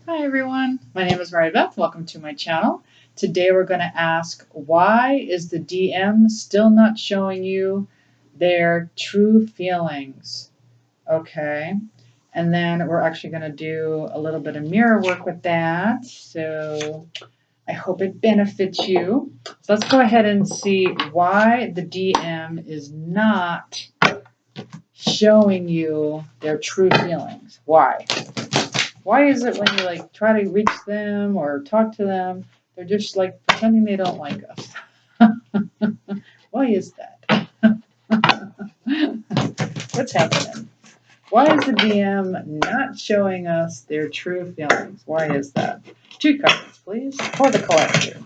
Hi everyone, my name is Mary Beth. Welcome to my channel. Today we're going to ask, why is the DM still not showing you their true feelings? Okay, and then we're actually going to do a little bit of mirror work with that. So I hope it benefits you. So let's go ahead and see why the DM is not showing you their true feelings. Why? Why is it when you try to reach them or talk to them, they're just pretending they don't like us? Why is that? What's happening? Why is the DM not showing us their true feelings? Why is that? Two cards, please, for the collective.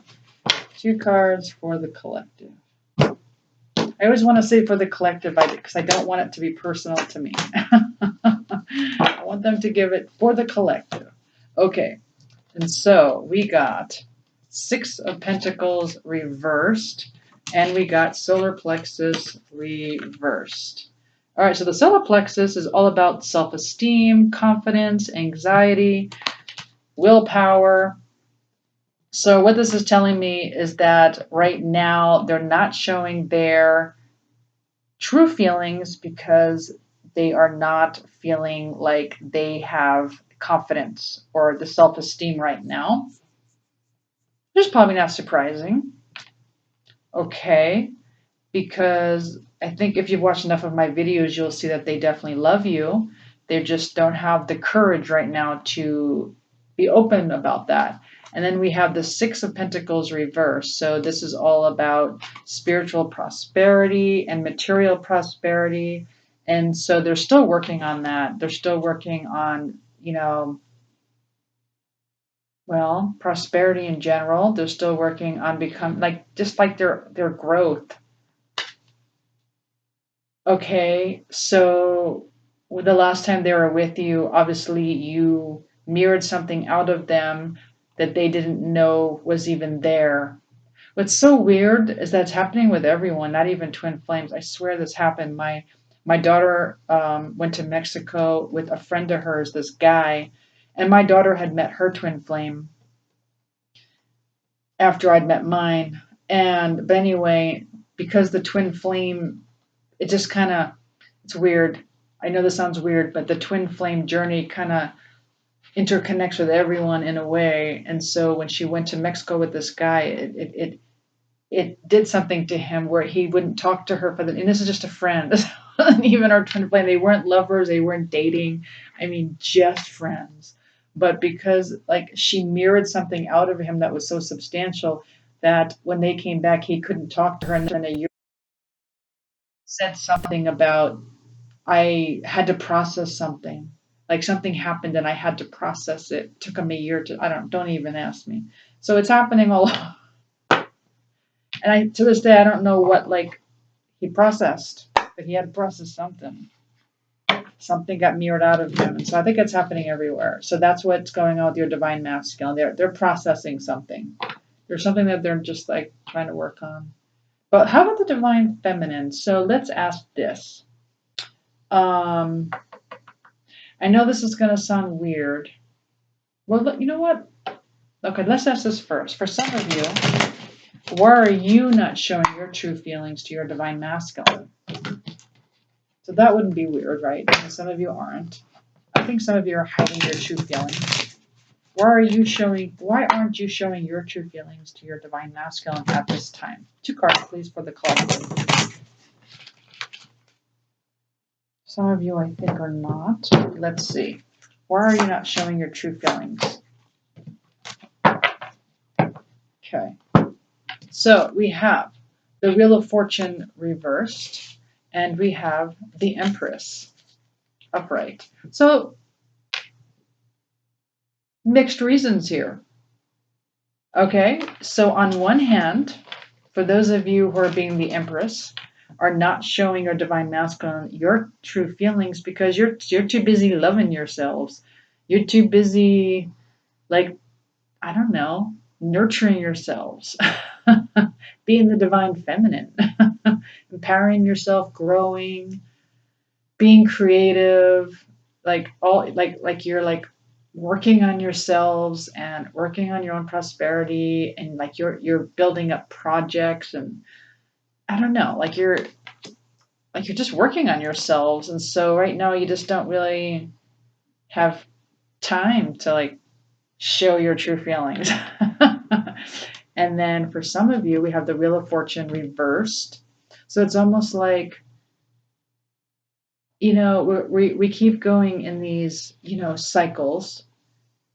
Two cards for the collective. I always want to say for the collective because I don't want it to be personal to me. I want them to give it for the collective. Okay. And so we got Six of Pentacles reversed, and we got solar plexus reversed. All right, so the solar plexus is all about self-esteem, confidence, anxiety, willpower. So what this is telling me is that right now they're not showing their true feelings because they are not feeling like they have confidence or the self-esteem right now. Which is probably not surprising. Okay, because I think if you've watched enough of my videos, you'll see that they definitely love you. They just don't have the courage right now to be open about that. And then we have the Six of Pentacles reversed. So this is all about spiritual prosperity and material prosperity. And so they're still working on that. They're still working on, well, prosperity in general. They're still working on just like their growth. Okay, so the last time they were with you, obviously you mirrored something out of them that they didn't know was even there. What's so weird is that's happening with everyone, not even twin flames. I swear this happened. My daughter went to Mexico with a friend of hers, this guy, and my daughter had met her twin flame after I'd met mine. But anyway, because the twin flame, it just kind of, it's weird. I know this sounds weird, but the twin flame journey kind of interconnects with everyone in a way. And so when she went to Mexico with this guy, it did something to him where he wouldn't talk to her and this is just a friend. Even our twin flame, they weren't lovers, they weren't dating. I mean, just friends. But because she mirrored something out of him that was so substantial that when they came back, he couldn't talk to her. And then a year said something about, I had to process something. Like something happened and I had to process it. It took him a year to, don't even ask me. So it's happening all. And to this day, I don't know what he processed, but he had to process something. Something got mirrored out of him. And so I think it's happening everywhere. So that's what's going on with your divine masculine. They're processing something. There's something that they're just trying to work on. But how about the divine feminine? So let's ask this. I know this is going to sound weird. Well, you know what? Okay, let's ask this first. For some of you, why are you not showing your true feelings to your divine masculine? So that wouldn't be weird, right? And some of you aren't. I think some of you are hiding your true feelings. Why aren't you showing your true feelings to your divine masculine at this time? Two cards, please, for the collective. Some of you, I think, are not. Let's see. Why are you not showing your true feelings? Okay. So we have the Wheel of Fortune reversed, and we have the Empress upright. So mixed reasons here. Okay, so on one hand, for those of you who are being the Empress, are not showing your divine masculine your true feelings because you're too busy loving yourselves. You're too busy, I don't know, nurturing yourselves, being the divine feminine, empowering yourself, growing, being creative, you're working on yourselves and working on your own prosperity, and like you're building up projects, and I don't know, like you're just working on yourselves, and so right now you just don't really have time to like show your true feelings. And then for some of you, we have the Wheel of Fortune reversed. So it's almost like, we keep going in these, cycles.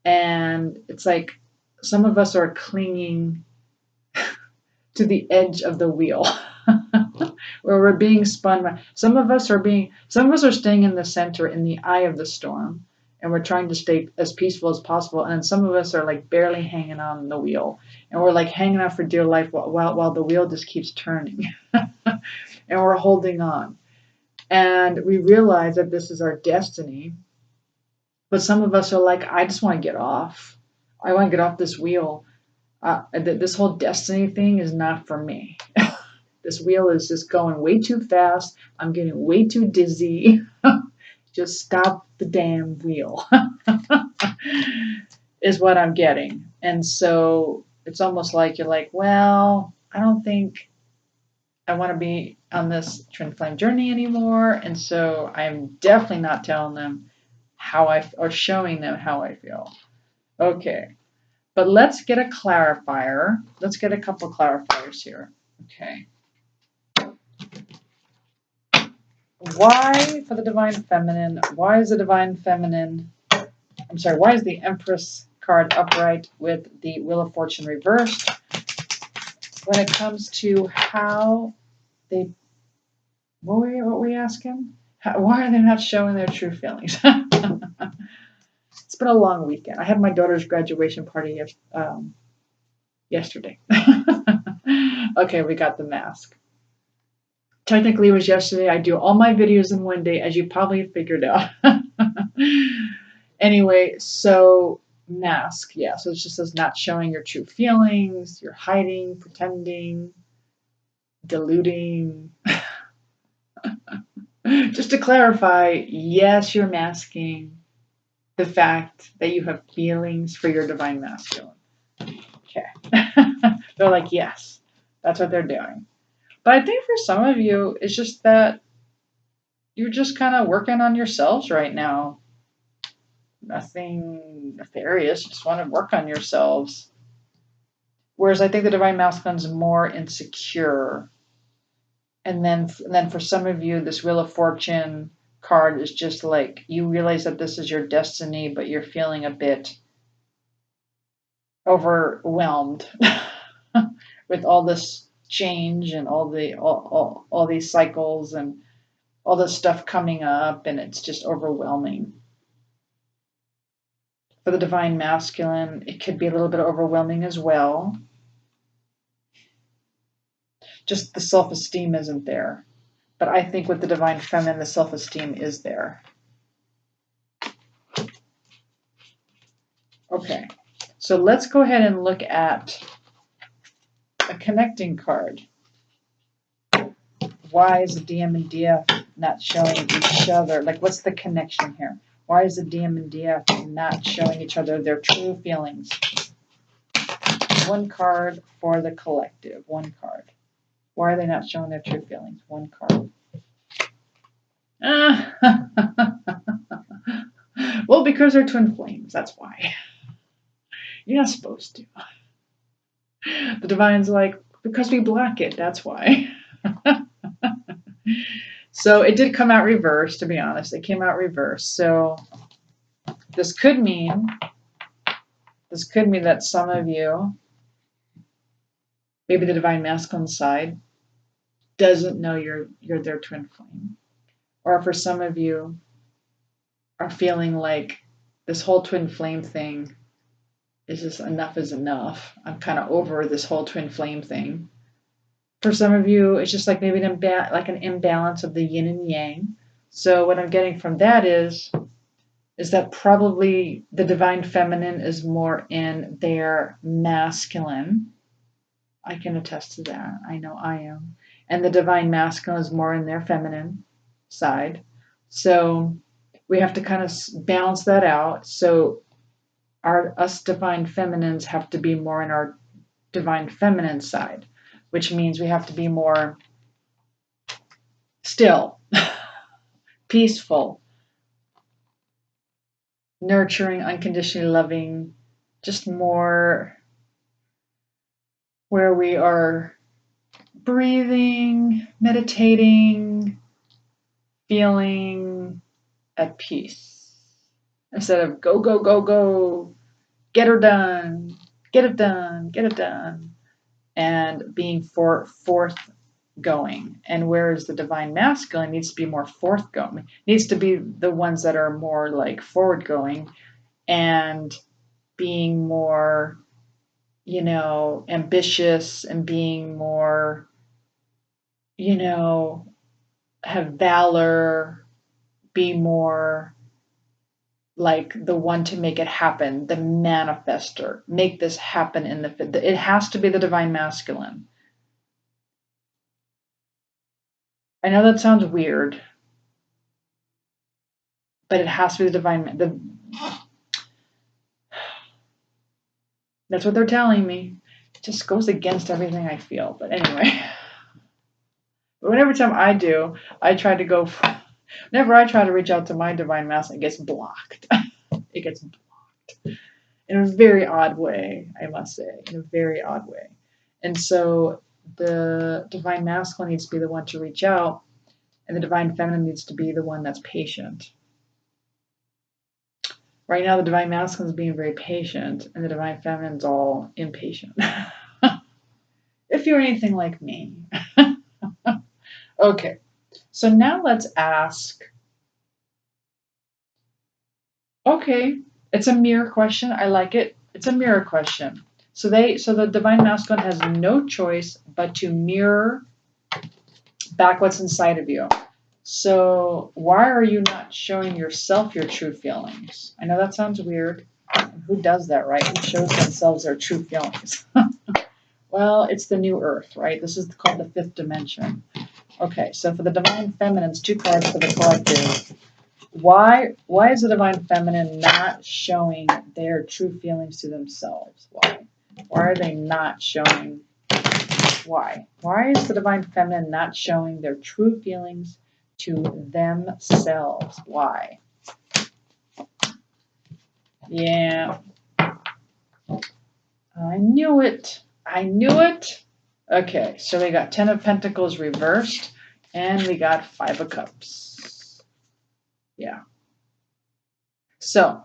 And it's like some of us are clinging to the edge of the wheel where we're being spun. Some of us are staying in the center, in the eye of the storm. And we're trying to stay as peaceful as possible. And then some of us are like barely hanging on the wheel. And we're like hanging on for dear life while the wheel just keeps turning. And we're holding on. And we realize that this is our destiny. But some of us are like, I just want to get off. I want to get off this wheel. This whole destiny thing is not for me. This wheel is just going way too fast. I'm getting way too dizzy. Just stop the damn wheel is what I'm getting. And so it's almost like you're like, well, I don't think I want to be on this twin flame journey anymore. And so I'm definitely not telling them or showing them how I feel. Okay. But let's get a clarifier. Let's get a couple clarifiers here. Okay. Why, for the Divine Feminine, why is the Empress card upright with the Wheel of Fortune reversed? When it comes to how they, what were we asking? Why are they not showing their true feelings? It's been a long weekend. I had my daughter's graduation party yesterday. Okay, we got the mask. Technically, it was yesterday. I do all my videos in one day, as you probably figured out. Anyway, so mask. Yeah, so it just says not showing your true feelings. You're hiding, pretending, deluding. Just to clarify, yes, you're masking the fact that you have feelings for your divine masculine. Okay. They're like, yes, that's what they're doing. But I think for some of you, it's just that you're just kind of working on yourselves right now. Nothing nefarious. You just want to work on yourselves. Whereas I think the divine masculine's more insecure. And then for some of you, this Wheel of Fortune card is just like you realize that this is your destiny, but you're feeling a bit overwhelmed with all this change and all these cycles and all this stuff coming up, and it's just overwhelming. For the divine masculine, it could be a little bit overwhelming as well. Just the self-esteem isn't there. But I think with the divine feminine, the self-esteem is there. Okay, so let's go ahead and look at a connecting card. Why is the DM and DF not showing each other? Like, what's the connection here? Why is the DM and DF not showing each other their true feelings? One card for the collective. One card. Why are they not showing their true feelings? One card. Well, because they're twin flames. That's why. You're not supposed to. The divine's like, because we block it. That's why. So it did come out reversed, to be honest. It came out reversed. So this could mean that some of you, maybe the divine masculine side, doesn't know you're their twin flame. Or for some of you are feeling like this whole twin flame thing is just enough is enough. I'm kind of over this whole twin flame thing. For some of you, it's just like maybe an imbalance of the yin and yang. So what I'm getting from that is that probably the divine feminine is more in their masculine. I can attest to that. I know I am. And the divine masculine is more in their feminine side. So we have to kind of balance that out. So us divine feminines have to be more in our divine feminine side, which means we have to be more still, peaceful, nurturing, unconditionally loving, just more where we are breathing, meditating, feeling at peace. Instead of go, go, go, go, get her done, get it done, get it done, and being forth going. And whereas the divine masculine needs to be more forthgoing, needs to be the ones that are more like forward going and being more, ambitious and being more, have valor, be more like the one to make it happen, the manifester, make this happen it has to be the divine masculine. I know that sounds weird, but it has to be the divine. That's what they're telling me. It just goes against everything I feel. But anyway, whenever time I try to go. Whenever I try to reach out to my divine masculine, it gets blocked. It gets blocked in a very odd way, I must say, in a very odd way. And so the divine masculine needs to be the one to reach out, and the divine feminine needs to be the one that's patient. Right now, the divine masculine is being very patient, and the divine feminine is all impatient. If you're anything like me. Okay, so now let's ask. Okay, it's a mirror question. I like it. It's a mirror question. So the divine masculine has no choice but to mirror back what's inside of you. So why are you not showing yourself your true feelings? I know that sounds weird. Who does that, right? Who shows themselves their true feelings? Well, it's the new earth, right? This is called the fifth dimension. Okay, so for the divine feminines, 2 cards for the collective. Why is the divine feminine not showing their true feelings to themselves? Why? Why are they not showing? Why? Why is the divine feminine not showing their true feelings to themselves? Why? Yeah. I knew it. I knew it. Okay, so we got 10 of Pentacles reversed, and we got 5 of Cups. Yeah. So,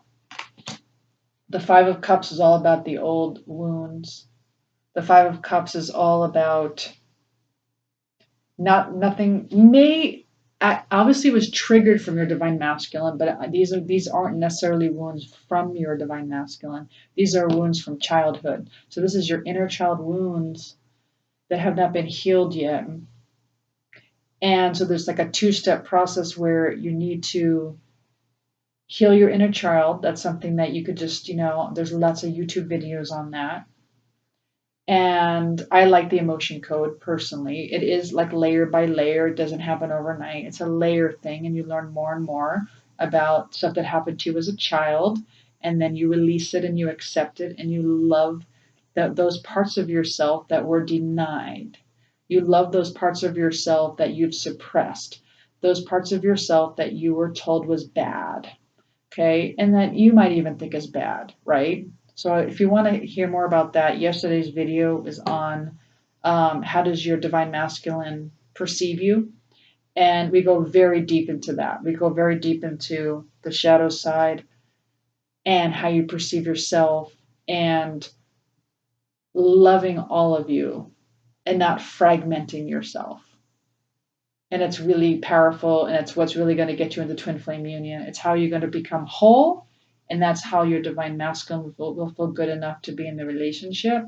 the 5 of Cups is all about the old wounds. The 5 of Cups is all about nothing may obviously was triggered from your divine masculine, but these aren't necessarily wounds from your divine masculine. These are wounds from childhood. So this is your inner child wounds that have not been healed yet. And so there's like a 2-step process where you need to heal your inner child. That's something that you could just, there's lots of YouTube videos on that. And I like the emotion code personally. It is like layer by layer. It doesn't happen overnight. It's a layer thing, and you learn more and more about stuff that happened to you as a child, and then you release it and you accept it and you love those parts of yourself that were denied. You love those parts of yourself that you've suppressed, those parts of yourself that you were told was bad, okay, and that you might even think is bad, right? So if you want to hear more about that, yesterday's video is on how does your divine masculine perceive you? And we go very deep into that. We go very deep into the shadow side and how you perceive yourself and loving all of you and not fragmenting yourself. And it's really powerful, and it's what's really going to get you into twin flame union. It's how you're going to become whole. And that's how your divine masculine will feel good enough to be in the relationship.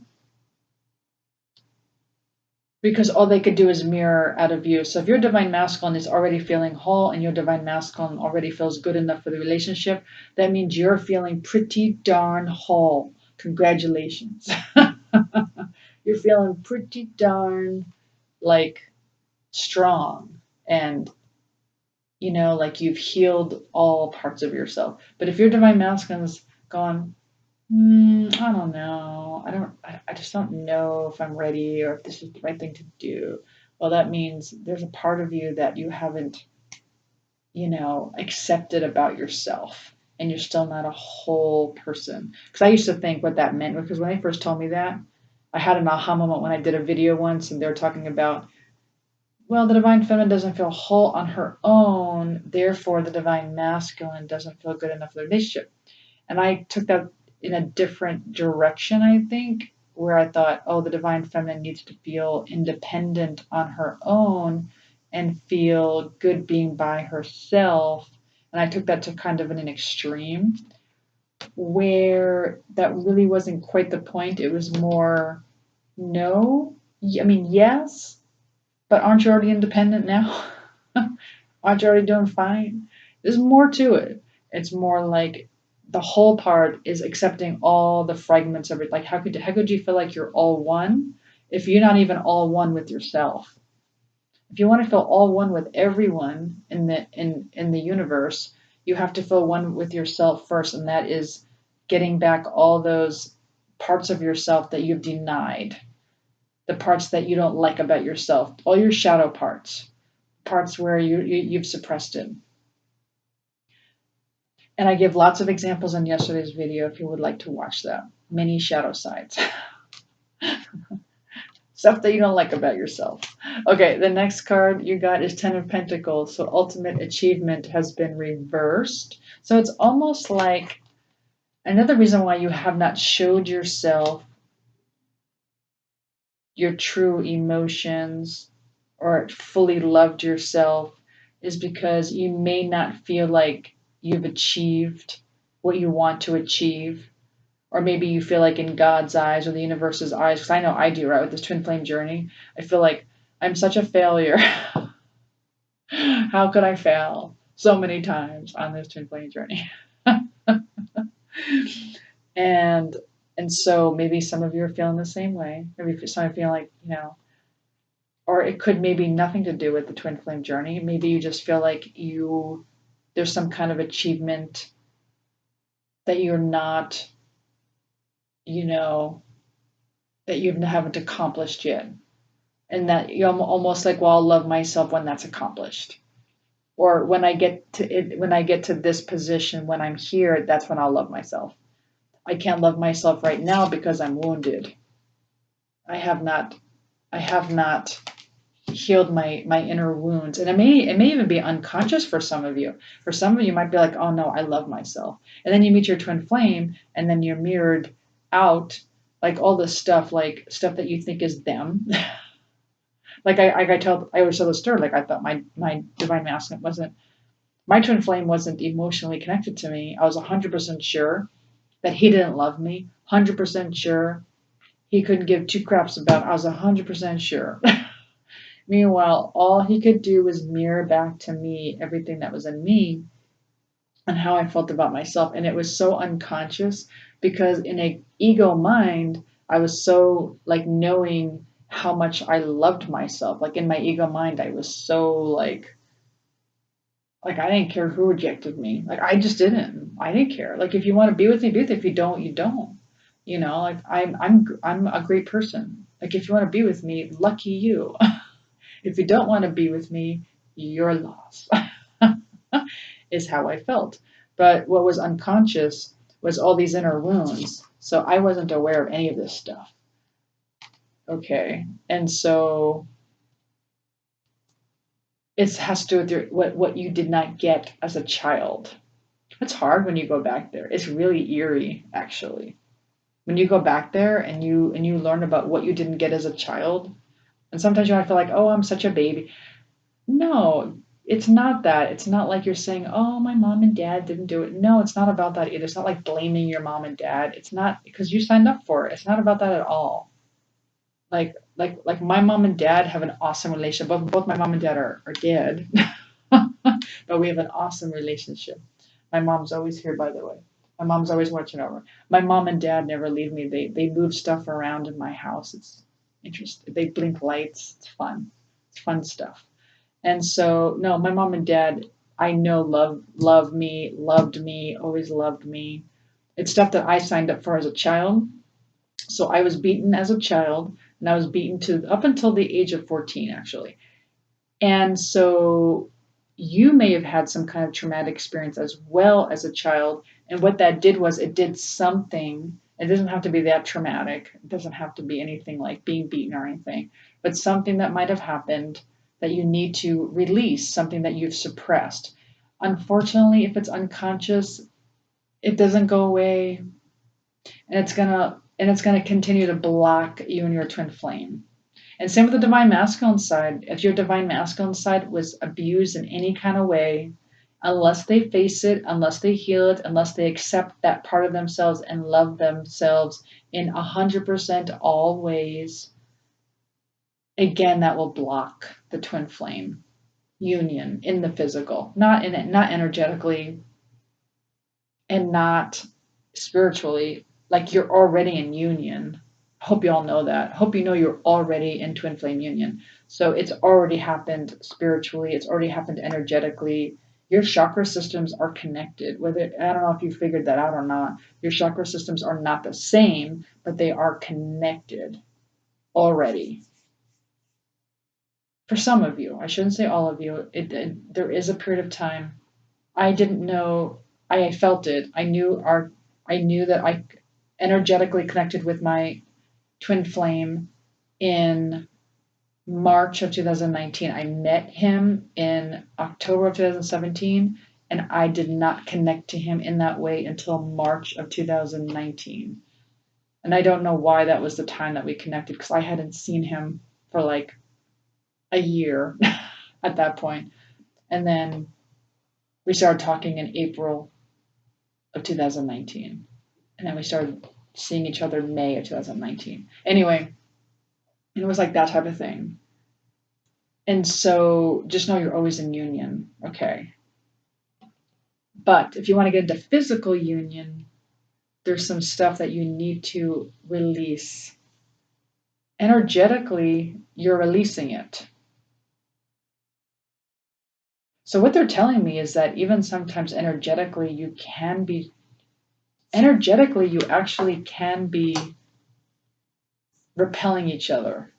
Because all they could do is mirror out of you. So if your divine masculine is already feeling whole and your divine masculine already feels good enough for the relationship, that means you're feeling pretty darn whole. Congratulations. You're feeling pretty darn strong and like you've healed all parts of yourself. But if your divine masculine's gone, I don't know. I just don't know if I'm ready or if this is the right thing to do. Well, that means there's a part of you that you haven't, accepted about yourself. And you're still not a whole person. Because I used to think what that meant, because when they first told me that, I had an aha moment when I did a video once and they were talking about, well, the divine feminine doesn't feel whole on her own, therefore the divine masculine doesn't feel good enough for the relationship. And I took that in a different direction, I think, where I thought, oh, the divine feminine needs to feel independent on her own and feel good being by herself. And I took that to kind of an extreme where that really wasn't quite the point. It was more, no, I mean, yes, but aren't you already independent now? Aren't you already doing fine? There's more to it. It's more like the whole part is accepting all the fragments of it. Like how could you feel like you're all one if you're not even all one with yourself? If you want to feel all one with everyone in the universe, you have to feel one with yourself first, and that is getting back all those parts of yourself that you've denied, the parts that you don't like about yourself, all your shadow parts where you've suppressed it. And I give lots of examples in yesterday's video if you would like to watch that. Many shadow sides. Stuff that you don't like about yourself. Okay, the next card you got is Ten of Pentacles. So ultimate achievement has been reversed. So it's almost like another reason why you have not showed yourself your true emotions or fully loved yourself is because you may not feel like you've achieved what you want to achieve. Or maybe you feel like in God's eyes or the universe's eyes, because I know I do, right, with this twin flame journey, I feel like I'm such a failure. How could I fail so many times on this twin flame journey? and and so maybe some of you are feeling the same way. Maybe some of you feel like, or it could maybe nothing to do with the twin flame journey. Maybe you just feel like there's some kind of achievement that you're not, you know, that you haven't accomplished yet. And that you're almost like, well, I'll love myself when that's accomplished. Or when I get to it, when I get to this position, when I'm here, that's when I'll love myself. I can't love myself right now because I'm wounded. I have not healed my inner wounds. And it may even be unconscious for some of you. For some of you might be like, oh no, I love myself. And then you meet your twin flame and then you're mirrored out like all this stuff, like stuff that you think is them. Like I always tell the story. Like I thought my divine masculine wasn't, my twin flame wasn't emotionally connected to me. I was 100% sure that he didn't love me. 100% sure he couldn't give two craps about. I was 100% sure. Meanwhile, all he could do was mirror back to me everything that was in me and how I felt about myself. And it was so unconscious because in a ego mind, I was so like knowing how much I loved myself. Like in my ego mind, I was so like I didn't care who rejected me. Like I just didn't. I didn't care. Like if you want to be with me, be with me. If you don't, you don't. Like I'm a great person. Like if you want to be with me, lucky you. If you don't want to be with me, you're lost. Is how I felt. But what was unconscious was all these inner wounds. So I wasn't aware of any of this stuff. Okay. And so it has to do with what you did not get as a child. It's hard when you go back there. It's really eerie, actually. When you go back there and you learn about what you didn't get as a child, and sometimes you might feel like, oh, I'm such a baby. No, it's not that. It's not like you're saying, oh, my mom and dad didn't do it. No, it's not about that either. It's not like blaming your mom and dad. It's not because you signed up for it. It's not about that at all. Like my mom and dad have an awesome relationship. Both my mom and dad are dead, but we have an awesome relationship. My mom's always here, by the way. My mom's always watching over. My mom and dad never leave me. They move stuff around in my house. It's interesting. They blink lights. It's fun. It's fun stuff. And so, no, my mom and dad, I know loved me, always loved me. It's stuff that I signed up for as a child. So I was beaten as a child, and I was beaten to up until the age of 14, actually. And so you may have had some kind of traumatic experience as well as a child. And what that did was it did something. It doesn't have to be that traumatic. It doesn't have to be anything like being beaten or anything, but something that might have happened that you need to release, something that you've suppressed. Unfortunately, if it's unconscious, it doesn't go away, and it's gonna continue to block you and your twin flame. And same with the divine masculine side. If your divine masculine side was abused in any kind of way, unless they face it, unless they heal it, unless they accept that part of themselves and love themselves in 100% all ways, again, that will block the twin flame union in the physical, not in it, not energetically, and not spiritually. Like you're already in union. Hope you all know that. Hope you know you're already in twin flame union. So it's already happened spiritually. It's already happened energetically. Your chakra systems are connected. Whether I don't know if you figured that out or not. Your chakra systems are not the same, but they are connected already. For some of you, I shouldn't say all of you. There is a period of time. I didn't know. I felt it. I knew that I energetically connected with my twin flame in March of 2019. I met him in October of 2017, and I did not connect to him in that way until March of 2019. And I don't know why that was the time that we connected, because I hadn't seen him for like a year at that point. And then we started talking in April of 2019. And then we started seeing each other in May of 2019. Anyway, and it was like that type of thing. And so just know you're always in union, okay? But if you want to get into physical union, there's some stuff that you need to release. Energetically, you're releasing it. So what they're telling me is that even sometimes energetically, you actually can be repelling each other.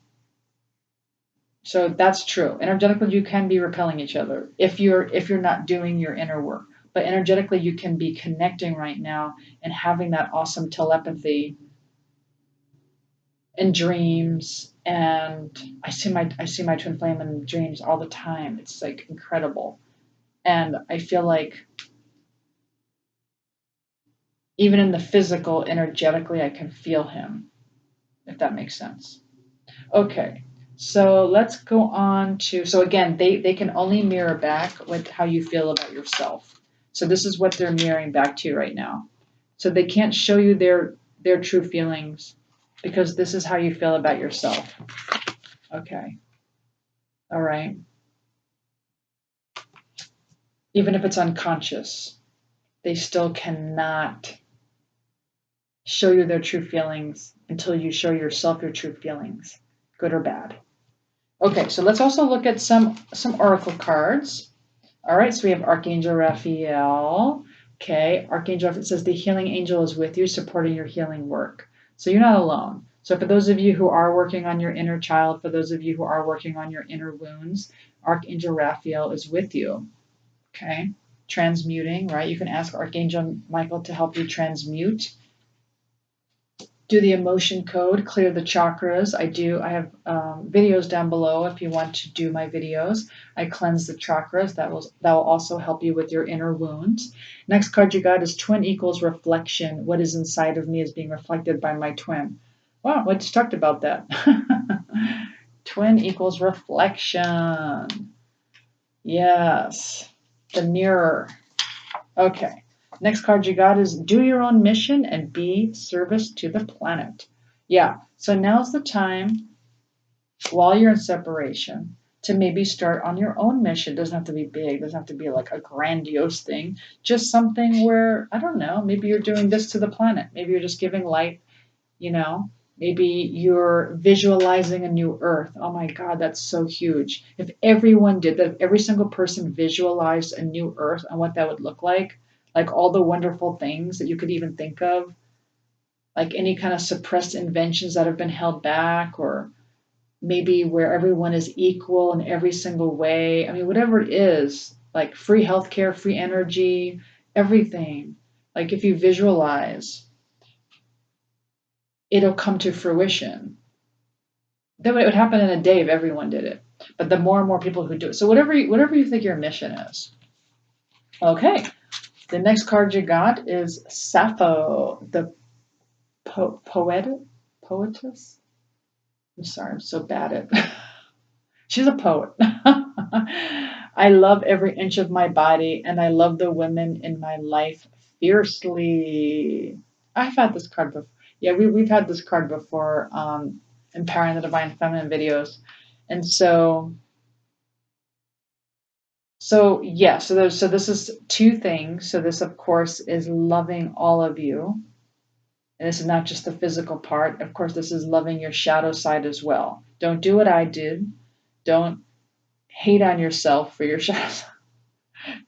So that's true. Energetically, you can be repelling each other if you're not doing your inner work. But energetically, you can be connecting right now and having that awesome telepathy in dreams. And I see my twin flame in dreams all the time. It's like incredible. And I feel like even in the physical, energetically, I can feel him, if that makes sense. Okay, so let's go on to, so again, they can only mirror back with how you feel about yourself. So this is what they're mirroring back to you right now. So they can't show you their true feelings because this is how you feel about yourself. Okay. All right. Even if it's unconscious, they still cannot show you their true feelings until you show yourself your true feelings, good or bad. Okay, so let's also look at some oracle cards. All right, so we have Archangel Raphael. Okay, Archangel Raphael says the healing angel is with you, supporting your healing work. So you're not alone. So for those of you who are working on your inner child, for those of you who are working on your inner wounds, Archangel Raphael is with you. Okay, transmuting, right? You can ask Archangel Michael to help you transmute. Do the emotion code, clear the chakras. I have videos down below if you want to do my videos. I cleanse the chakras. That will also help you with your inner wounds. Next card you got is twin equals reflection. What is inside of me is being reflected by my twin. Wow, I just talked about that. Twin equals reflection. Yes, the mirror. Okay. Next card you got is do your own mission and be service to the planet. Yeah, so now's the time while you're in separation to maybe start on your own mission. It doesn't have to be big. It doesn't have to be like a grandiose thing. Just something where, I don't know, maybe you're doing this to the planet. Maybe you're just giving light, Maybe you're visualizing a new earth. Oh my God, that's so huge. If everyone did that, if every single person visualized a new earth and what that would look like like all the wonderful things that you could even think of, like any kind of suppressed inventions that have been held back, or maybe where everyone is equal in every single way. I mean, whatever it is, like free healthcare, free energy, everything. Like if you visualize, it'll come to fruition. Then it would happen in a day if everyone did it. But the more and more people who do it. So whatever you think your mission is. Okay. The next card you got is Sappho, the poetess. I'm sorry, I'm so bad at. She's a poet. I love every inch of my body, and I love the women in my life fiercely. I've had this card before. Yeah, we've had this card before. Empowering the Divine Feminine videos, and so this is two things. So this, of course, is loving all of you. And this is not just the physical part. Of course, this is loving your shadow side as well. Don't do what I did. Don't hate on yourself for your shadow side.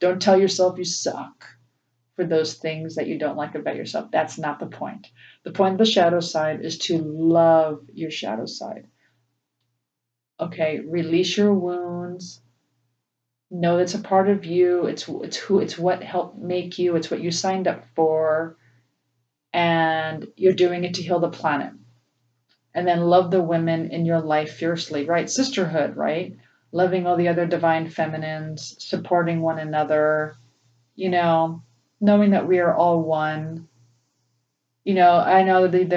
Don't tell yourself you suck for those things that you don't like about yourself. That's not the point. The point of the shadow side is to love your shadow side. Okay, release your wounds. Know it's a part of you. It's what helped make you. It's what you signed up for, and you're doing it to heal the planet. And then love the women in your life fiercely, right? Sisterhood, right? Loving all the other divine feminines, supporting one another, knowing that we are all one. I know that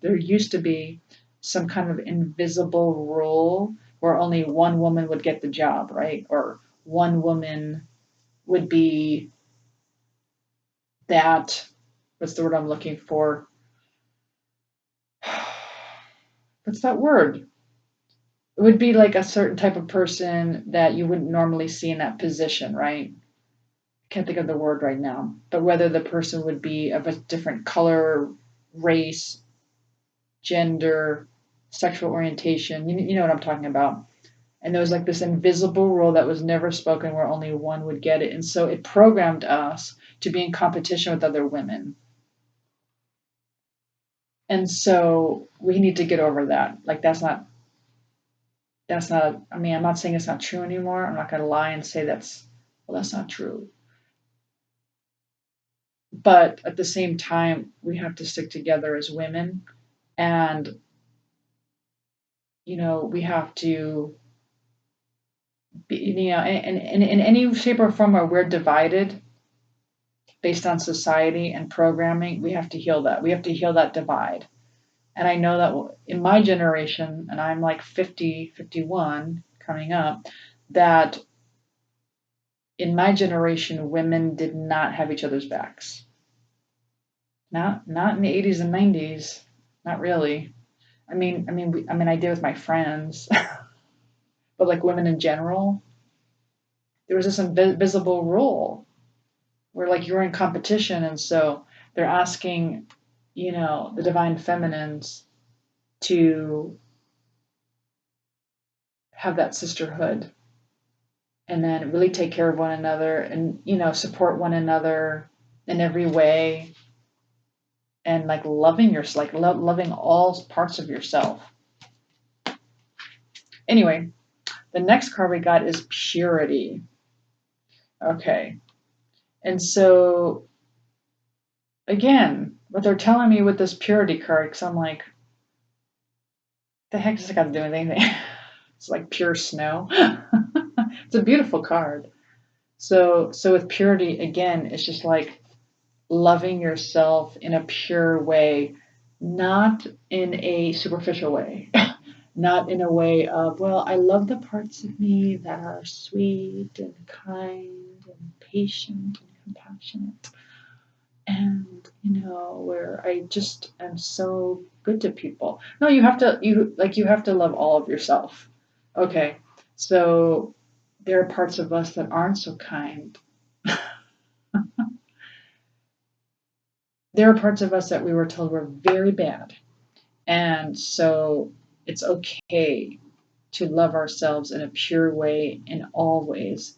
there used to be some kind of invisible rule where only one woman would get the job, right? Or one woman would be that, what's the word I'm looking for? What's that word? It would be like a certain type of person that you wouldn't normally see in that position, right? Can't think of the word right now, but whether the person would be of a different color, race, gender, sexual orientation, you know what I'm talking about. And there was like this invisible rule that was never spoken where only one would get it. And so it programmed us to be in competition with other women. And so we need to get over that. Like that's not, I mean, I'm not saying it's not true anymore. I'm not going to lie and say that's not true. But at the same time, we have to stick together as women, and we have to be, in any shape or form where we're divided based on society and programming, we have to heal that. We have to heal that divide. And I know that in my generation, and I'm like 50, 51 coming up, that in my generation, women did not have each other's backs. Not in the 80s and 90s, not really. I mean, I did with my friends, but like women in general, there was this invisible rule where like you're in competition, and so they're asking, the divine feminines to have that sisterhood, and then really take care of one another, and support one another in every way, and like loving yourself, like loving all parts of yourself. Anyway, the next card we got is purity. Okay. And so, again, what they're telling me with this purity card, because I'm like, the heck does it got to do with anything? It's like pure snow. It's a beautiful card. So with purity, again, it's just like loving yourself in a pure way, not in a superficial way. Not in a way of, well, I love the parts of me that are sweet and kind and patient and compassionate. And, where I just am so good to people. No, you have to love all of yourself. Okay. So there are parts of us that aren't so kind. There are parts of us that we were told were very bad. And so it's okay to love ourselves in a pure way in all ways.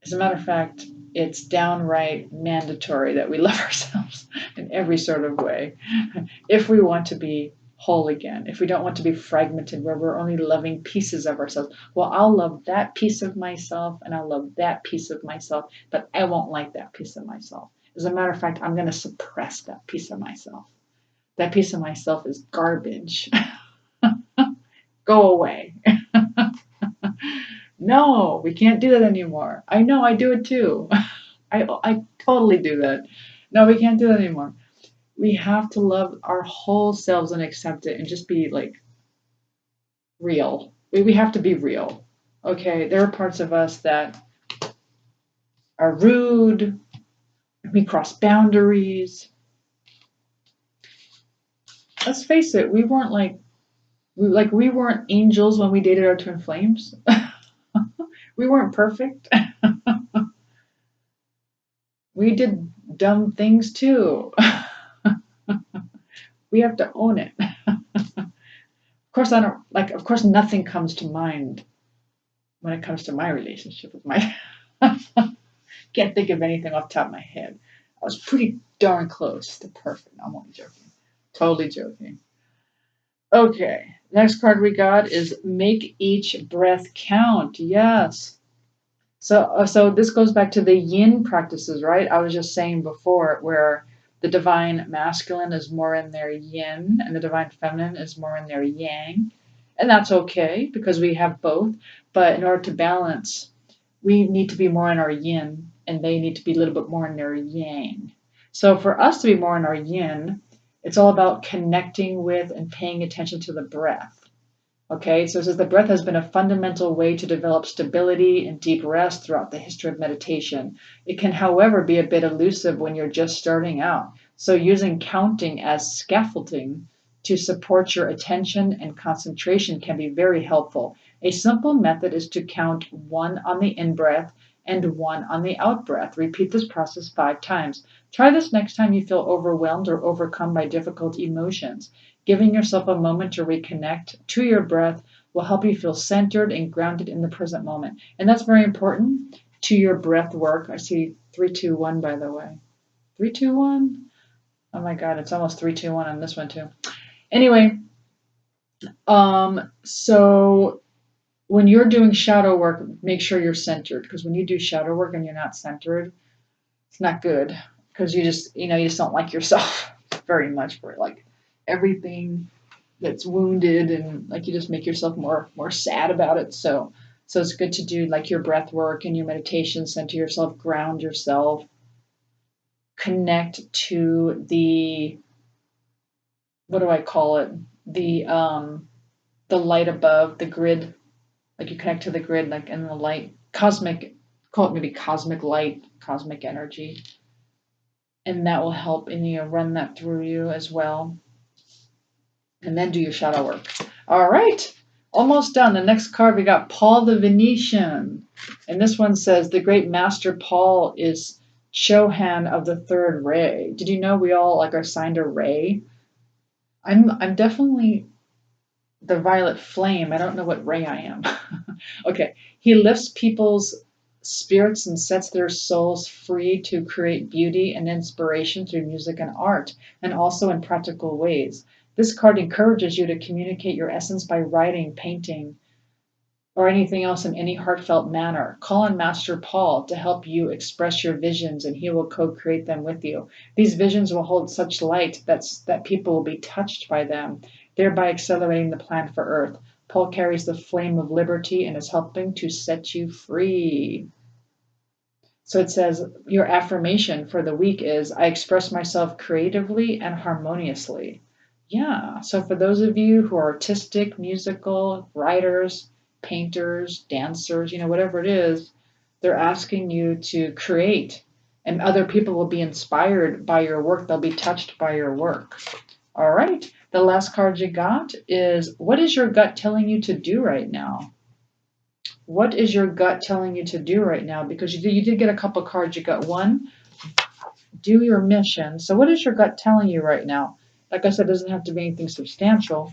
As a matter of fact, it's downright mandatory that we love ourselves in every sort of way if we want to be whole again, if we don't want to be fragmented where we're only loving pieces of ourselves. Well, I'll love that piece of myself and I'll love that piece of myself, but I won't like that piece of myself. As a matter of fact, I'm going to suppress that piece of myself. That piece of myself is garbage. Go away. No, we can't do that anymore. I know, I do it too. I totally do that. No, we can't do that anymore. We have to love our whole selves and accept it and just be like real. We have to be real. Okay, there are parts of us that are rude. We cross boundaries. Let's face it, we weren't angels when we dated our twin flames. We weren't perfect. We did dumb things too. We have to own it. Of course nothing comes to mind when it comes to my relationship with my can't think of anything off the top of my head. I was pretty darn close to perfect. I'm only joking. Totally joking. Okay, next card we got is make each breath count. Yes. So this goes back to the yin practices, right? I was just saying before where the divine masculine is more in their yin and the divine feminine is more in their yang. And that's okay because we have both. But in order to balance, we need to be more in our yin and they need to be a little bit more in their yang. So for us to be more in our yin, it's all about connecting with and paying attention to the breath. Okay, so it says the breath has been a fundamental way to develop stability and deep rest throughout the history of meditation. It can, however, be a bit elusive when you're just starting out. So using counting as scaffolding to support your attention and concentration can be very helpful. A simple method is to count 1 on the in-breath and 1 on the out-breath. Repeat this process 5 times. Try this next time you feel overwhelmed or overcome by difficult emotions. Giving yourself a moment to reconnect to your breath will help you feel centered and grounded in the present moment. And that's very important to your breath work. I see 3, 2, 1, by the way. 3, 2, 1. Oh my God, it's almost 3, 2, 1 on this one too. Anyway, so when you're doing shadow work, make sure you're centered because when you do shadow work and you're not centered, it's not good because you just don't like yourself very much for like everything that's wounded and like you just make yourself more sad about it. So it's good to do like your breath work and your meditation, center yourself, ground yourself, connect to the what do I call it? The light above the grid. Like you connect to the grid, like in the light, cosmic, call it maybe cosmic light, cosmic energy. And that will help and run that through you as well. And then do your shadow work. All right, almost done. The next card we got Paul the Venetian. And this one says the great master Paul is Chohan of the third ray. Did you know we all like are assigned a ray? I'm definitely the violet flame. I don't know what ray I am. Okay. He lifts people's spirits and sets their souls free to create beauty and inspiration through music and art, and also in practical ways. This card encourages you to communicate your essence by writing, painting, or anything else in any heartfelt manner. Call on Master Paul to help you express your visions and he will co-create them with you. These visions will hold such light that people will be touched by them, thereby accelerating the plan for Earth. Paul carries the flame of liberty and is helping to set you free. So it says your affirmation for the week is, I express myself creatively and harmoniously. Yeah, so for those of you who are artistic, musical, writers, painters, dancers, whatever it is, they're asking you to create and other people will be inspired by your work. They'll be touched by your work. All right. The last card you got is, what is your gut telling you to do right now? What is your gut telling you to do right now? Because you did get a couple cards. You got 1, do your mission. So what is your gut telling you right now? Like I said, it doesn't have to be anything substantial.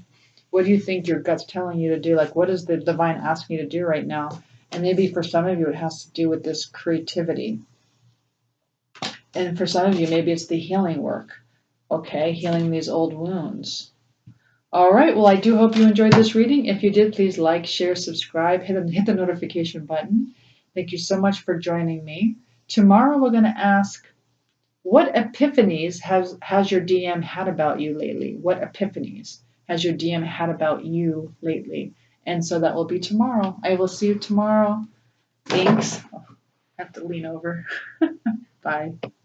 What do you think your gut's telling you to do? Like, what is the divine asking you to do right now? And maybe for some of you, it has to do with this creativity. And for some of you, maybe it's the healing work. Okay, healing these old wounds. All right, well, I do hope you enjoyed this reading. If you did, please like, share, subscribe, hit the notification button. Thank you so much for joining me. Tomorrow, we're going to ask, what epiphanies has your DM had about you lately? What epiphanies has your DM had about you lately? And so that will be tomorrow. I will see you tomorrow. Thanks. Oh, I have to lean over. Bye.